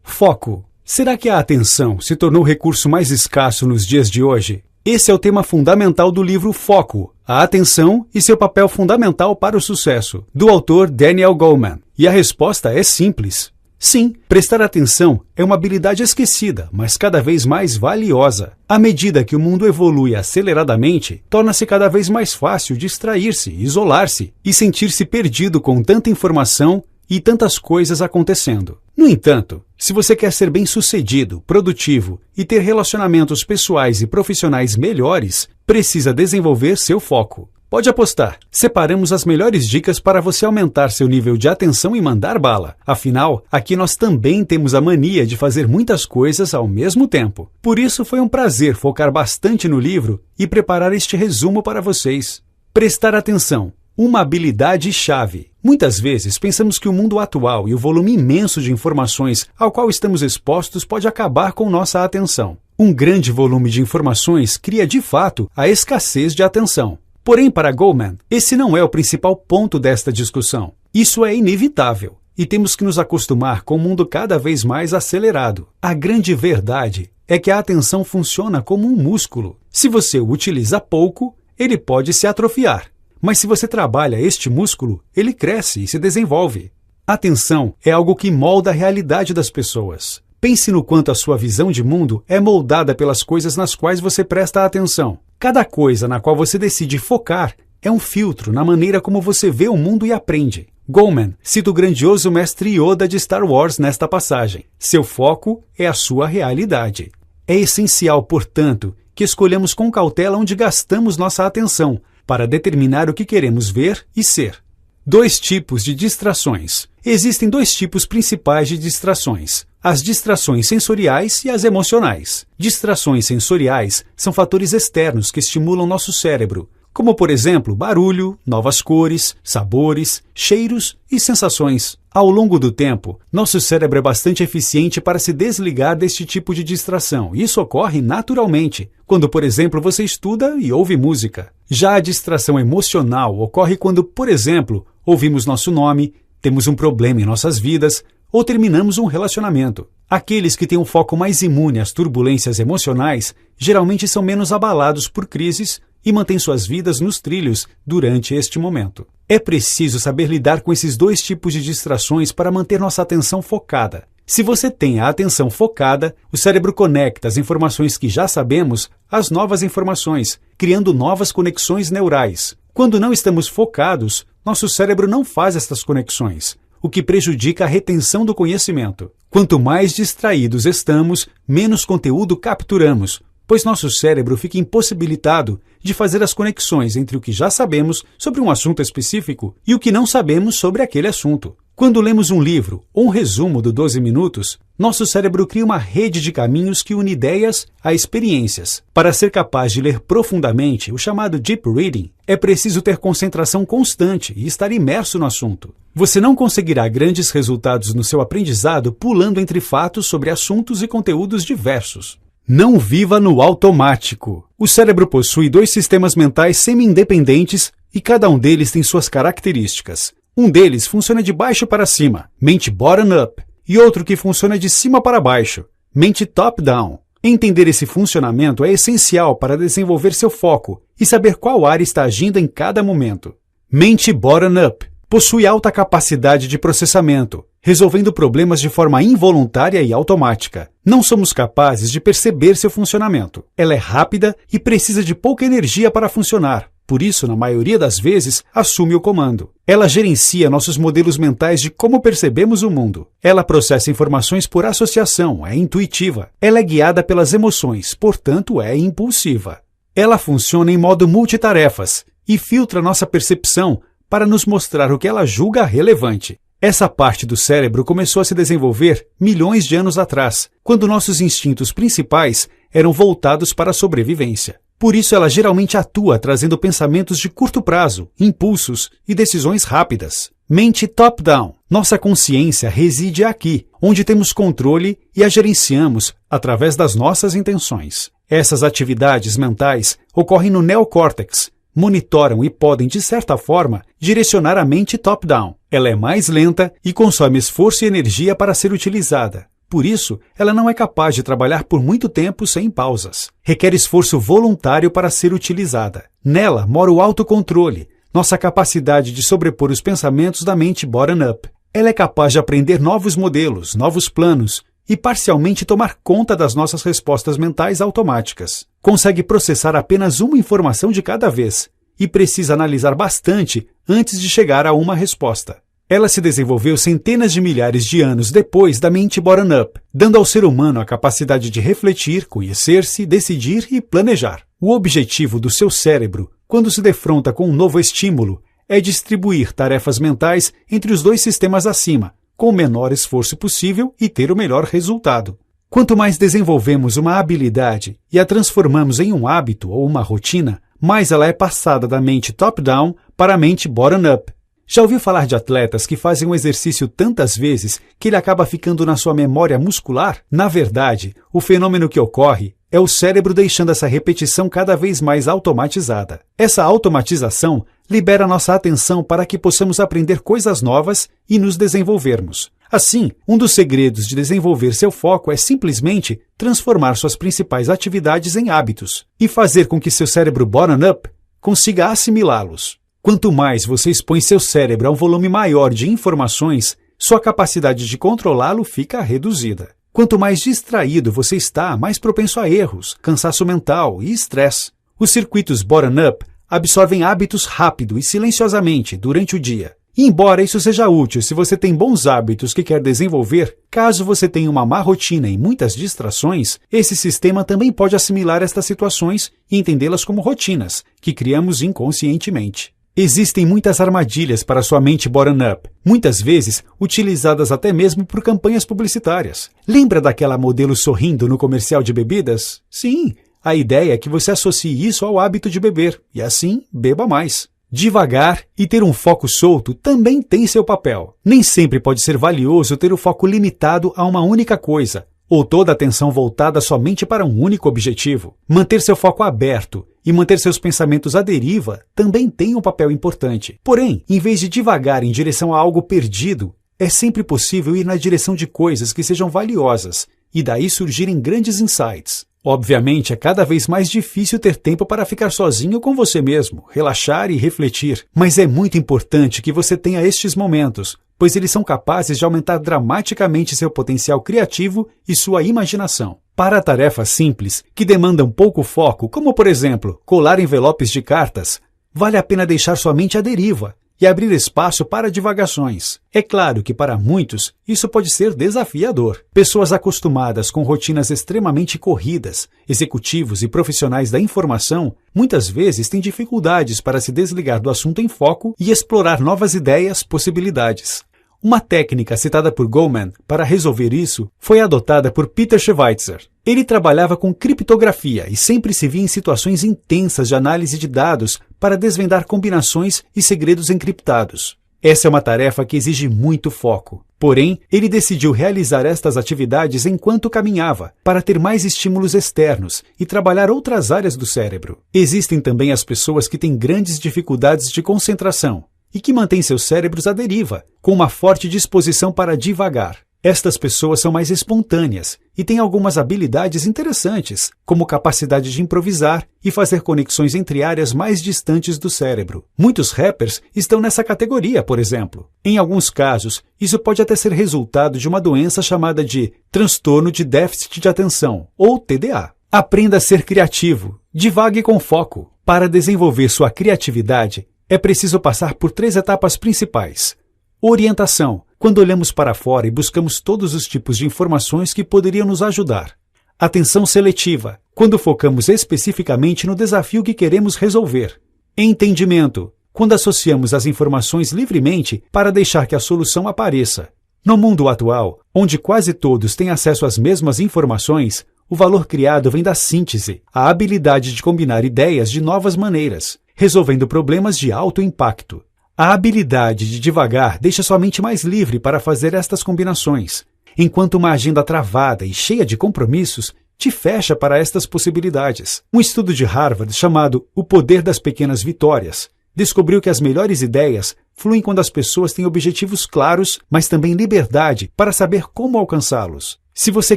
Foco. Será que a atenção se tornou o recurso mais escasso nos dias de hoje? Esse é o tema fundamental do livro Foco, a atenção e seu papel fundamental para o sucesso, do autor Daniel Goleman. E a resposta é simples. Sim, prestar atenção é uma habilidade esquecida, mas cada vez mais valiosa. À medida que o mundo evolui aceleradamente, torna-se cada vez mais fácil distrair-se, isolar-se e sentir-se perdido com tanta informação e tantas coisas acontecendo. No entanto, se você quer ser bem-sucedido, produtivo e ter relacionamentos pessoais e profissionais melhores, precisa desenvolver seu foco. Pode apostar, separamos as melhores dicas para você aumentar seu nível de atenção e mandar bala. Afinal, aqui nós também temos a mania de fazer muitas coisas ao mesmo tempo. Por isso foi um prazer focar bastante no livro e preparar este resumo para vocês. Prestar atenção. Uma habilidade-chave. Muitas vezes pensamos que o mundo atual e o volume imenso de informações ao qual estamos expostos pode acabar com nossa atenção. Um grande volume de informações cria de fato a escassez de atenção. Porém, para Goleman, esse não é o principal ponto desta discussão. Isso é inevitável e temos que nos acostumar com um mundo cada vez mais acelerado. A grande verdade é que a atenção funciona como um músculo. Se você o utiliza pouco, ele pode se atrofiar. Mas se você trabalha este músculo, ele cresce e se desenvolve. Atenção é algo que molda a realidade das pessoas. Pense no quanto a sua visão de mundo é moldada pelas coisas nas quais você presta atenção. Cada coisa na qual você decide focar é um filtro na maneira como você vê o mundo e aprende. Goleman cita o grandioso mestre Yoda de Star Wars nesta passagem. Seu foco é a sua realidade. É essencial, portanto, que escolhamos com cautela onde gastamos nossa atenção, para determinar o que queremos ver e ser. 2 tipos de distrações. Existem 2 tipos principais de distrações: as distrações sensoriais e as emocionais. Distrações sensoriais são fatores externos que estimulam nosso cérebro, como, por exemplo, barulho, novas cores, sabores, cheiros e sensações. Ao longo do tempo, nosso cérebro é bastante eficiente para se desligar deste tipo de distração, e isso ocorre naturalmente, quando, por exemplo, você estuda e ouve música. Já a distração emocional ocorre quando, por exemplo, ouvimos nosso nome, temos um problema em nossas vidas ou terminamos um relacionamento. Aqueles que têm um foco mais imune às turbulências emocionais geralmente são menos abalados por crises e mantêm suas vidas nos trilhos durante este momento. É preciso saber lidar com esses 2 tipos de distrações para manter nossa atenção focada. Se você tem a atenção focada, o cérebro conecta as informações que já sabemos às novas informações, criando novas conexões neurais. Quando não estamos focados, nosso cérebro não faz estas conexões, o que prejudica a retenção do conhecimento. Quanto mais distraídos estamos, menos conteúdo capturamos, pois nosso cérebro fica impossibilitado de fazer as conexões entre o que já sabemos sobre um assunto específico e o que não sabemos sobre aquele assunto. Quando lemos um livro ou um resumo do 12 minutos, nosso cérebro cria uma rede de caminhos que une ideias a experiências. Para ser capaz de ler profundamente, o chamado deep reading, é preciso ter concentração constante e estar imerso no assunto. Você não conseguirá grandes resultados no seu aprendizado pulando entre fatos sobre assuntos e conteúdos diversos. Não viva no automático. O cérebro possui 2 sistemas mentais semi-independentes e cada um deles tem suas características. Um deles funciona de baixo para cima, mente bottom-up, e outro que funciona de cima para baixo, mente top-down. Entender esse funcionamento é essencial para desenvolver seu foco e saber qual área está agindo em cada momento. Mente bottom-up possui alta capacidade de processamento, resolvendo problemas de forma involuntária e automática. Não somos capazes de perceber seu funcionamento. Ela é rápida e precisa de pouca energia para funcionar. Por isso, na maioria das vezes, assume o comando. Ela gerencia nossos modelos mentais de como percebemos o mundo. Ela processa informações por associação, é intuitiva. Ela é guiada pelas emoções, portanto, é impulsiva. Ela funciona em modo multitarefas e filtra nossa percepção para nos mostrar o que ela julga relevante. Essa parte do cérebro começou a se desenvolver milhões de anos atrás, quando nossos instintos principais eram voltados para a sobrevivência. Por isso ela geralmente atua trazendo pensamentos de curto prazo, impulsos e decisões rápidas. Mente top-down. Nossa consciência reside aqui, onde temos controle e a gerenciamos através das nossas intenções. Essas atividades mentais ocorrem no neocórtex, monitoram e podem, de certa forma, direcionar a mente top-down. Ela é mais lenta e consome esforço e energia para ser utilizada. Por isso, ela não é capaz de trabalhar por muito tempo sem pausas. Requer esforço voluntário para ser utilizada. Nela mora o autocontrole, nossa capacidade de sobrepor os pensamentos da mente bottom-up. Ela é capaz de aprender novos modelos, novos planos e parcialmente tomar conta das nossas respostas mentais automáticas. Consegue processar apenas uma informação de cada vez e precisa analisar bastante antes de chegar a uma resposta. Ela se desenvolveu centenas de milhares de anos depois da mente bottom-up, dando ao ser humano a capacidade de refletir, conhecer-se, decidir e planejar. O objetivo do seu cérebro, quando se defronta com um novo estímulo, é distribuir tarefas mentais entre os dois sistemas acima, com o menor esforço possível e ter o melhor resultado. Quanto mais desenvolvemos uma habilidade e a transformamos em um hábito ou uma rotina, mais ela é passada da mente top-down para a mente bottom-up. Já ouviu falar de atletas que fazem um exercício tantas vezes que ele acaba ficando na sua memória muscular? Na verdade, o fenômeno que ocorre é o cérebro deixando essa repetição cada vez mais automatizada. Essa automatização libera nossa atenção para que possamos aprender coisas novas e nos desenvolvermos. Assim, um dos segredos de desenvolver seu foco é simplesmente transformar suas principais atividades em hábitos e fazer com que seu cérebro bottom-up consiga assimilá-los. Quanto mais você expõe seu cérebro a um volume maior de informações, sua capacidade de controlá-lo fica reduzida. Quanto mais distraído você está, mais propenso a erros, cansaço mental e estresse. Os circuitos bottom-up absorvem hábitos rápido e silenciosamente durante o dia. E embora isso seja útil se você tem bons hábitos que quer desenvolver, caso você tenha uma má rotina e muitas distrações, esse sistema também pode assimilar estas situações e entendê-las como rotinas, que criamos inconscientemente. Existem muitas armadilhas para sua mente bottom-up, muitas vezes utilizadas até mesmo por campanhas publicitárias. Lembra daquela modelo sorrindo no comercial de bebidas? Sim, a ideia é que você associe isso ao hábito de beber, e assim, beba mais. Devagar e ter um foco solto também tem seu papel. Nem sempre pode ser valioso ter o foco limitado a uma única coisa, ou toda a atenção voltada somente para um único objetivo. Manter seu foco aberto e manter seus pensamentos à deriva também tem um papel importante. Porém, em vez de divagar em direção a algo perdido, é sempre possível ir na direção de coisas que sejam valiosas e daí surgirem grandes insights. Obviamente, é cada vez mais difícil ter tempo para ficar sozinho com você mesmo, relaxar e refletir, mas é muito importante que você tenha estes momentos, pois eles são capazes de aumentar dramaticamente seu potencial criativo e sua imaginação. Para tarefas simples, que demandam pouco foco, como por exemplo, colar envelopes de cartas, vale a pena deixar sua mente à deriva e abrir espaço para divagações. É claro que para muitos isso pode ser desafiador. Pessoas acostumadas com rotinas extremamente corridas, executivos e profissionais da informação, muitas vezes têm dificuldades para se desligar do assunto em foco e explorar novas ideias, possibilidades. Uma técnica citada por Goleman para resolver isso foi adotada por Peter Schweitzer. Ele trabalhava com criptografia e sempre se via em situações intensas de análise de dados para desvendar combinações e segredos encriptados. Essa é uma tarefa que exige muito foco. Porém, ele decidiu realizar estas atividades enquanto caminhava, para ter mais estímulos externos e trabalhar outras áreas do cérebro. Existem também as pessoas que têm grandes dificuldades de concentração e que mantêm seus cérebros à deriva, com uma forte disposição para divagar. Estas pessoas são mais espontâneas e têm algumas habilidades interessantes, como capacidade de improvisar e fazer conexões entre áreas mais distantes do cérebro. Muitos rappers estão nessa categoria, por exemplo. Em alguns casos, isso pode até ser resultado de uma doença chamada de transtorno de déficit de atenção, ou TDA. Aprenda a ser criativo, divague com foco. Para desenvolver sua criatividade, é preciso passar por 3 etapas principais. Orientação, quando olhamos para fora e buscamos todos os tipos de informações que poderiam nos ajudar. Atenção seletiva, quando focamos especificamente no desafio que queremos resolver. Entendimento, quando associamos as informações livremente para deixar que a solução apareça. No mundo atual, onde quase todos têm acesso às mesmas informações, o valor criado vem da síntese, a habilidade de combinar ideias de novas maneiras, resolvendo problemas de alto impacto. A habilidade de divagar deixa sua mente mais livre para fazer estas combinações, enquanto uma agenda travada e cheia de compromissos te fecha para estas possibilidades. Um estudo de Harvard chamado O Poder das Pequenas Vitórias descobriu que as melhores ideias fluem quando as pessoas têm objetivos claros, mas também liberdade para saber como alcançá-los. Se você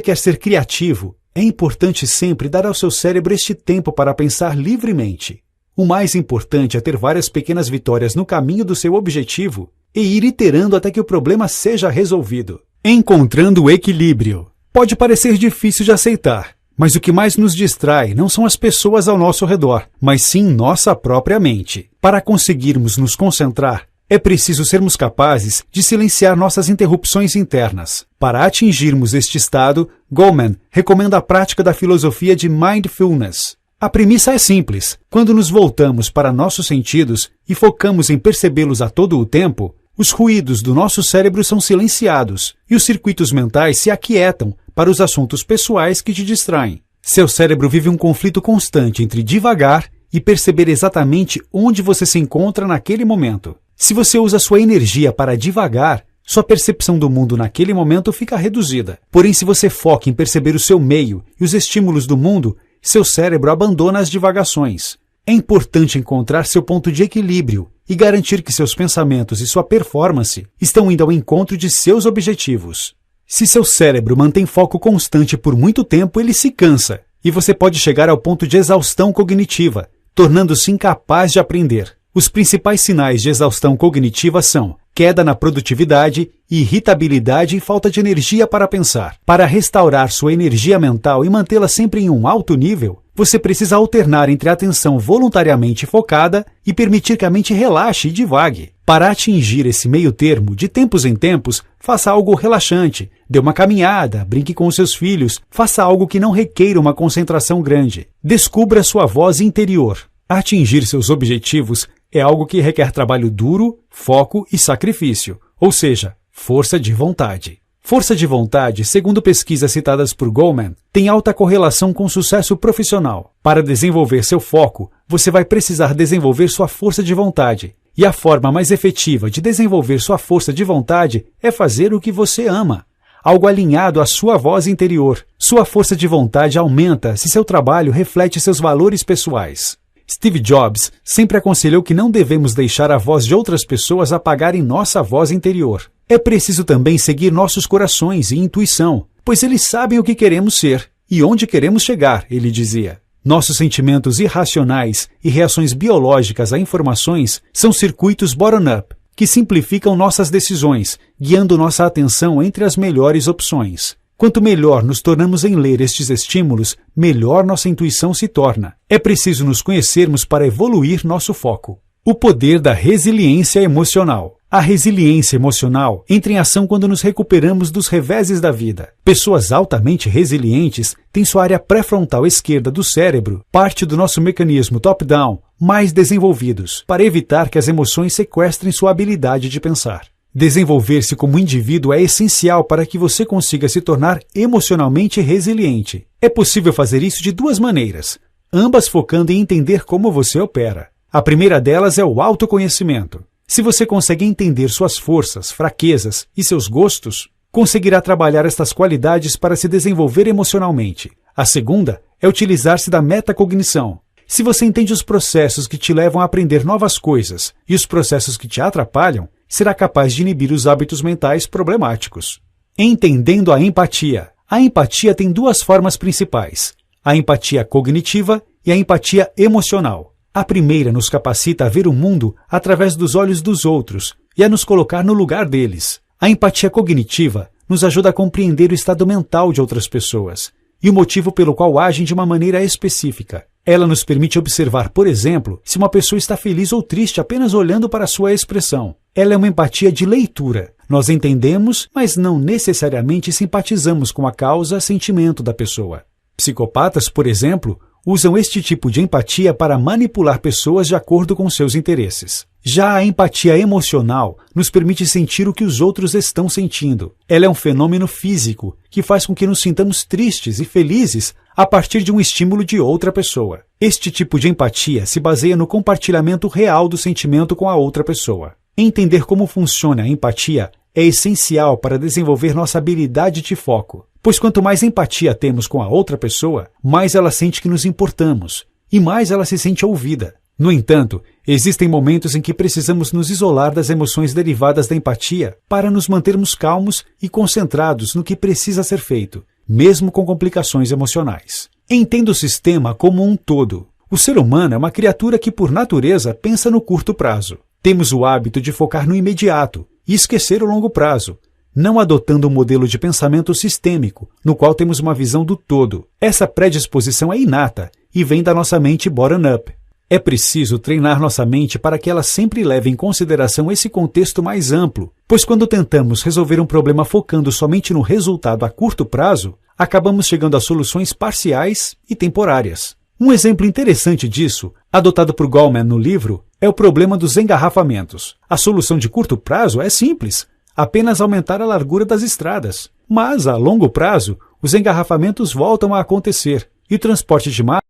quer ser criativo, é importante sempre dar ao seu cérebro este tempo para pensar livremente. O mais importante é ter várias pequenas vitórias no caminho do seu objetivo e ir iterando até que o problema seja resolvido. Encontrando o equilíbrio. Pode parecer difícil de aceitar, mas o que mais nos distrai não são as pessoas ao nosso redor, mas sim nossa própria mente. Para conseguirmos nos concentrar, é preciso sermos capazes de silenciar nossas interrupções internas. Para atingirmos este estado, Goleman recomenda a prática da filosofia de Mindfulness. A premissa é simples. Quando nos voltamos para nossos sentidos e focamos em percebê-los a todo o tempo, os ruídos do nosso cérebro são silenciados e os circuitos mentais se aquietam para os assuntos pessoais que te distraem. Seu cérebro vive um conflito constante entre divagar e perceber exatamente onde você se encontra naquele momento. Se você usa sua energia para divagar, sua percepção do mundo naquele momento fica reduzida. Porém, se você foca em perceber o seu meio e os estímulos do mundo, seu cérebro abandona as divagações. É importante encontrar seu ponto de equilíbrio e garantir que seus pensamentos e sua performance estão indo ao encontro de seus objetivos. Se seu cérebro mantém foco constante por muito tempo, ele se cansa e você pode chegar ao ponto de exaustão cognitiva, tornando-se incapaz de aprender. Os principais sinais de exaustão cognitiva são queda na produtividade, irritabilidade e falta de energia para pensar. Para restaurar sua energia mental e mantê-la sempre em um alto nível, você precisa alternar entre a atenção voluntariamente focada e permitir que a mente relaxe e divague. Para atingir esse meio termo, de tempos em tempos, faça algo relaxante, dê uma caminhada, brinque com os seus filhos, faça algo que não requeira uma concentração grande. Descubra sua voz interior. Atingir seus objetivos é algo que requer trabalho duro, foco e sacrifício, ou seja, força de vontade. Força de vontade, segundo pesquisas citadas por Goleman, tem alta correlação com sucesso profissional. Para desenvolver seu foco, você vai precisar desenvolver sua força de vontade. E a forma mais efetiva de desenvolver sua força de vontade é fazer o que você ama. Algo alinhado à sua voz interior. Sua força de vontade aumenta se seu trabalho reflete seus valores pessoais. Steve Jobs sempre aconselhou que não devemos deixar a voz de outras pessoas apagarem nossa voz interior. É preciso também seguir nossos corações e intuição, pois eles sabem o que queremos ser e onde queremos chegar, ele dizia. Nossos sentimentos irracionais e reações biológicas a informações são circuitos bottom-up, que simplificam nossas decisões, guiando nossa atenção entre as melhores opções. Quanto melhor nos tornamos em ler estes estímulos, melhor nossa intuição se torna. É preciso nos conhecermos para evoluir nosso foco. O poder da resiliência emocional. A resiliência emocional entra em ação quando nos recuperamos dos reveses da vida. Pessoas altamente resilientes têm sua área pré-frontal esquerda do cérebro, parte do nosso mecanismo top-down, mais desenvolvidos, para evitar que as emoções sequestrem sua habilidade de pensar. Desenvolver-se como indivíduo é essencial para que você consiga se tornar emocionalmente resiliente. É possível fazer isso de duas maneiras, ambas focando em entender como você opera. A primeira delas é o autoconhecimento. Se você consegue entender suas forças, fraquezas e seus gostos, conseguirá trabalhar estas qualidades para se desenvolver emocionalmente. A segunda é utilizar-se da metacognição. Se você entende os processos que te levam a aprender novas coisas e os processos que te atrapalham, será capaz de inibir os hábitos mentais problemáticos. Entendendo a empatia. A empatia tem duas formas principais: a empatia cognitiva e a empatia emocional. A primeira nos capacita a ver o mundo através dos olhos dos outros e a nos colocar no lugar deles. A empatia cognitiva nos ajuda a compreender o estado mental de outras pessoas e o motivo pelo qual agem de uma maneira específica. Ela nos permite observar, por exemplo, se uma pessoa está feliz ou triste apenas olhando para sua expressão. Ela é uma empatia de leitura. Nós entendemos, mas não necessariamente simpatizamos com a causa, sentimento da pessoa. Psicopatas, por exemplo, usam este tipo de empatia para manipular pessoas de acordo com seus interesses. Já a empatia emocional nos permite sentir o que os outros estão sentindo. Ela é um fenômeno físico que faz com que nos sintamos tristes e felizes a partir de um estímulo de outra pessoa. Este tipo de empatia se baseia no compartilhamento real do sentimento com a outra pessoa. Entender como funciona a empatia é essencial para desenvolver nossa habilidade de foco, pois quanto mais empatia temos com a outra pessoa, mais ela sente que nos importamos e mais ela se sente ouvida. No entanto, existem momentos em que precisamos nos isolar das emoções derivadas da empatia para nos mantermos calmos e concentrados no que precisa ser feito, mesmo com complicações emocionais. Entenda o sistema como um todo. O ser humano é uma criatura que, por natureza, pensa no curto prazo. Temos o hábito de focar no imediato e esquecer o longo prazo, não adotando um modelo de pensamento sistêmico, no qual temos uma visão do todo. Essa predisposição é inata e vem da nossa mente bottom-up. É preciso treinar nossa mente para que ela sempre leve em consideração esse contexto mais amplo, pois quando tentamos resolver um problema focando somente no resultado a curto prazo, acabamos chegando a soluções parciais e temporárias. Um exemplo interessante disso, adotado por Goleman no livro, é o problema dos engarrafamentos. A solução de curto prazo é simples, apenas aumentar a largura das estradas. Mas, a longo prazo, os engarrafamentos voltam a acontecer e o transporte de massa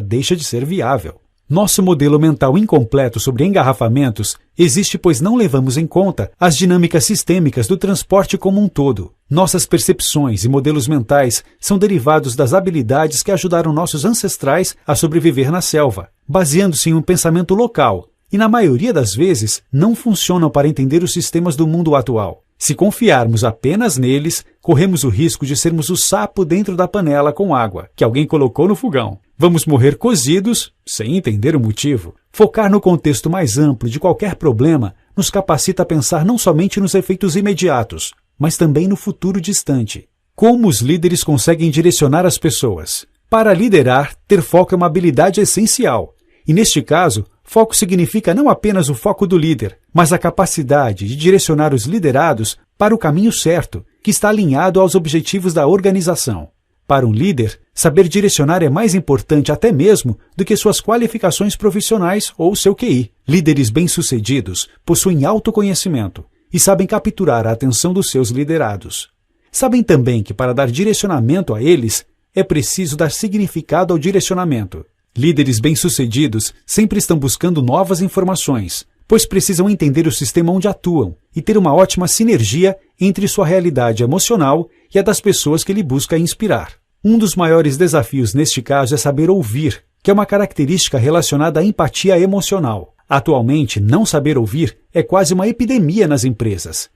deixa de ser viável. Nosso modelo mental incompleto sobre engarrafamentos existe pois não levamos em conta as dinâmicas sistêmicas do transporte como um todo. Nossas percepções e modelos mentais são derivados das habilidades que ajudaram nossos ancestrais a sobreviver na selva, baseando-se em um pensamento local, e na maioria das vezes não funcionam para entender os sistemas do mundo atual. Se confiarmos apenas neles, corremos o risco de sermos o sapo dentro da panela com água que alguém colocou no fogão. Vamos morrer cozidos, sem entender o motivo. Focar no contexto mais amplo de qualquer problema nos capacita a pensar não somente nos efeitos imediatos, mas também no futuro distante. Como os líderes conseguem direcionar as pessoas? Para liderar, ter foco é uma habilidade essencial. E neste caso, foco significa não apenas o foco do líder, mas a capacidade de direcionar os liderados para o caminho certo, que está alinhado aos objetivos da organização. Para um líder, saber direcionar é mais importante até mesmo do que suas qualificações profissionais ou seu QI. Líderes bem-sucedidos possuem autoconhecimento e sabem capturar a atenção dos seus liderados. Sabem também que para dar direcionamento a eles, é preciso dar significado ao direcionamento. Líderes bem-sucedidos sempre estão buscando novas informações, pois precisam entender o sistema onde atuam e ter uma ótima sinergia entre sua realidade emocional e a das pessoas que ele busca inspirar. Um dos maiores desafios neste caso é saber ouvir, que é uma característica relacionada à empatia emocional. Atualmente, não saber ouvir é quase uma epidemia nas empresas.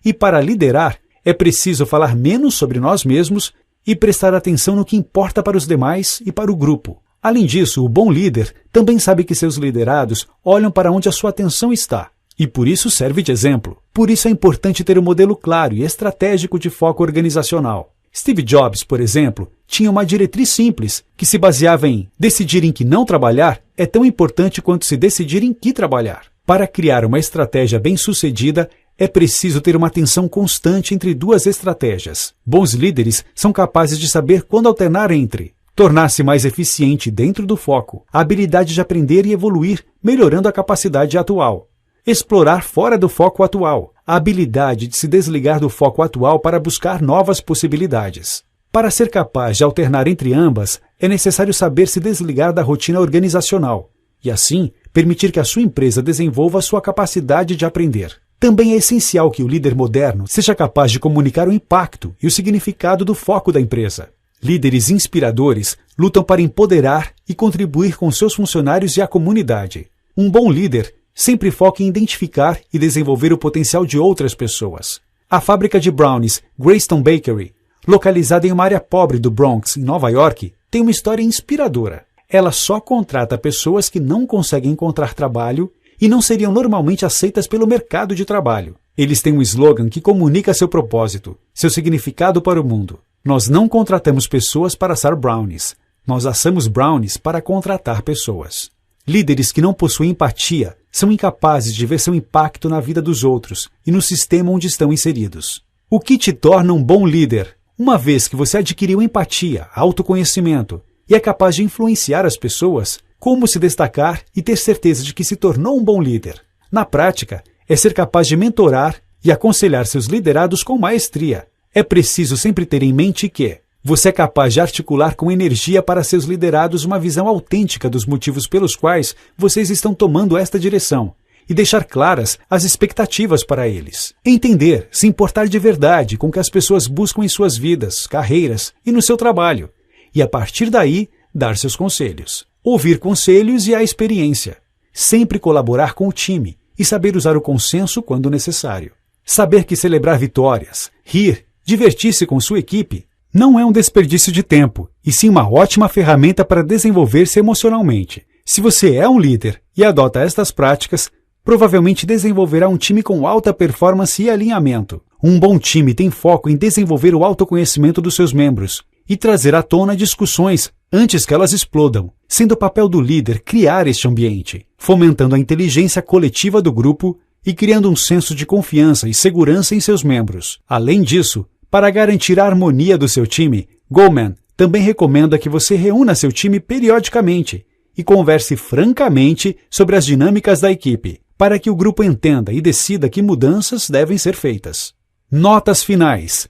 E para liderar, é preciso falar menos sobre nós mesmos e prestar atenção no que importa para os demais e para o grupo. Além disso, o bom líder também sabe que seus liderados olham para onde a sua atenção está, e por isso serve de exemplo. Por isso é importante ter um modelo claro e estratégico de foco organizacional. Steve Jobs, por exemplo, tinha uma diretriz simples, que se baseava em decidir em que não trabalhar é tão importante quanto se decidir em que trabalhar. Para criar uma estratégia bem-sucedida, é preciso ter uma tensão constante entre duas estratégias. Bons líderes são capazes de saber quando alternar entre tornar-se mais eficiente dentro do foco, a habilidade de aprender e evoluir, melhorando a capacidade atual. Explorar fora do foco atual, a habilidade de se desligar do foco atual para buscar novas possibilidades. Para ser capaz de alternar entre ambas, é necessário saber se desligar da rotina organizacional e, assim, permitir que a sua empresa desenvolva a sua capacidade de aprender. Também é essencial que o líder moderno seja capaz de comunicar o impacto e o significado do foco da empresa. Líderes inspiradores lutam para empoderar e contribuir com seus funcionários e a comunidade. Um bom líder sempre foca em identificar e desenvolver o potencial de outras pessoas. A fábrica de brownies Greystone Bakery, localizada em uma área pobre do Bronx, em Nova York, tem uma história inspiradora. Ela só contrata pessoas que não conseguem encontrar trabalho e não seriam normalmente aceitas pelo mercado de trabalho. Eles têm um slogan que comunica seu propósito, seu significado para o mundo. Nós não contratamos pessoas para assar brownies. Nós assamos brownies para contratar pessoas. Líderes que não possuem empatia são incapazes de ver seu impacto na vida dos outros e no sistema onde estão inseridos. O que te torna um bom líder? Uma vez que você adquiriu empatia, autoconhecimento e é capaz de influenciar as pessoas, como se destacar e ter certeza de que se tornou um bom líder? Na prática, é ser capaz de mentorar e aconselhar seus liderados com maestria. É preciso sempre ter em mente que você é capaz de articular com energia para seus liderados uma visão autêntica dos motivos pelos quais vocês estão tomando esta direção e deixar claras as expectativas para eles. Entender, se importar de verdade com o que as pessoas buscam em suas vidas, carreiras e no seu trabalho. E a partir daí, dar seus conselhos, ouvir conselhos e a experiência, sempre colaborar com o time e saber usar o consenso quando necessário. Saber que celebrar vitórias, rir, divertir-se com sua equipe não é um desperdício de tempo, e sim uma ótima ferramenta para desenvolver-se emocionalmente. Se você é um líder e adota estas práticas, provavelmente desenvolverá um time com alta performance e alinhamento. Um bom time tem foco em desenvolver o autoconhecimento dos seus membros e trazer à tona discussões antes que elas explodam, sendo o papel do líder criar este ambiente, fomentando a inteligência coletiva do grupo e criando um senso de confiança e segurança em seus membros. Além disso, para garantir a harmonia do seu time, Goleman também recomenda que você reúna seu time periodicamente e converse francamente sobre as dinâmicas da equipe, para que o grupo entenda e decida que mudanças devem ser feitas. Notas finais.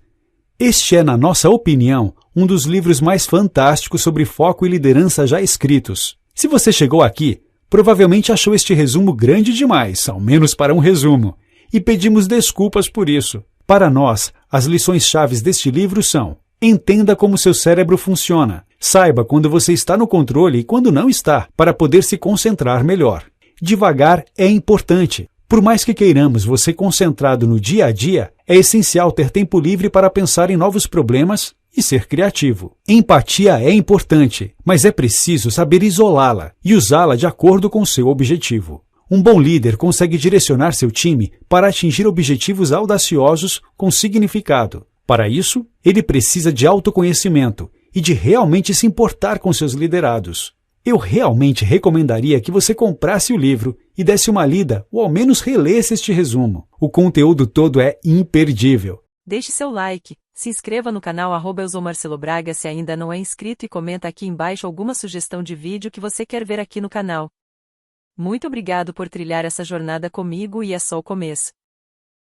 Este é, na nossa opinião, um dos livros mais fantásticos sobre foco e liderança já escritos. Se você chegou aqui, provavelmente achou este resumo grande demais, ao menos para um resumo, e pedimos desculpas por isso. Para nós, as lições-chave deste livro são: entenda como seu cérebro funciona, saiba quando você está no controle e quando não está, para poder se concentrar melhor. Devagar é importante. Por mais que queiramos você concentrado no dia a dia, é essencial ter tempo livre para pensar em novos problemas e ser criativo. Empatia é importante, mas é preciso saber isolá-la e usá-la de acordo com seu objetivo. Um bom líder consegue direcionar seu time para atingir objetivos audaciosos com significado. Para isso, ele precisa de autoconhecimento e de realmente se importar com seus liderados. Eu realmente recomendaria que você comprasse o livro e desse uma lida ou ao menos relesse este resumo. O conteúdo todo é imperdível. Deixe seu like, se inscreva no canal @eusomarcelobraga se ainda não é inscrito e comenta aqui embaixo alguma sugestão de vídeo que você quer ver aqui no canal. Muito obrigado por trilhar essa jornada comigo e é só o começo.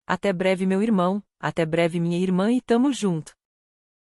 Até breve meu irmão, até breve minha irmã e tamo junto.